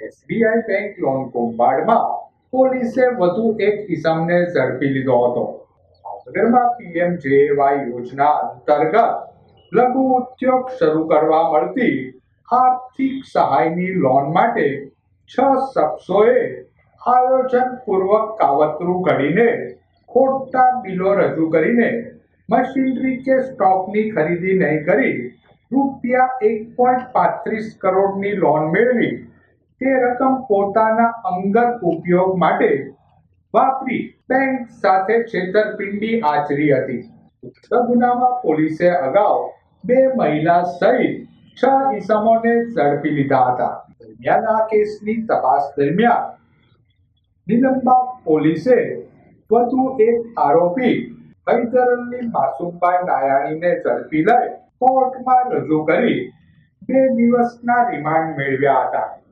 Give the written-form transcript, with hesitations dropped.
SBI bank loan કૌભાંડમાં પોલીસે વધુ એક ઇસમને ઝડપી લીધો હતો. ભાવનગરમાં પીએમજેએવાય યોજના અંતર્ગત લઘુ ઉદ્યોગ શરૂ કરવા મળતી આર્થિક સહાયની લોન માટે 6 શખ્સોએ આયોજનપૂર્વક કાવતરું ઘડીને ખોટા બિલો રજૂ કરીને મશીનરી કે સ્ટોકની ખરીદી નહીં કરી રૂપિયા 1.35 કરોડની લોન મેળવી તે રકમ પોતાના અંગત ઉપયોગ માટે વાપરી બેંક સાથે છેતરપિંડી આચરી હતી. ઉક્ત ગુનામાં પોલીસે અગાઉ 2 મહિલા સહિત 6 ઇસમોને ઝડપી લીધા હતા. દરમિયાન આ કેસની તપાસ દરમિયાન નિલંબા પોલીસે વધુ એક આરોપી હૈદરઅલી માસુમભાઈ નાયાણીને ઝડપી લઈ કોર્ટમાં રજૂ કરી 2 દિવસના રિમાન્ડ મેળવ્યા હતા.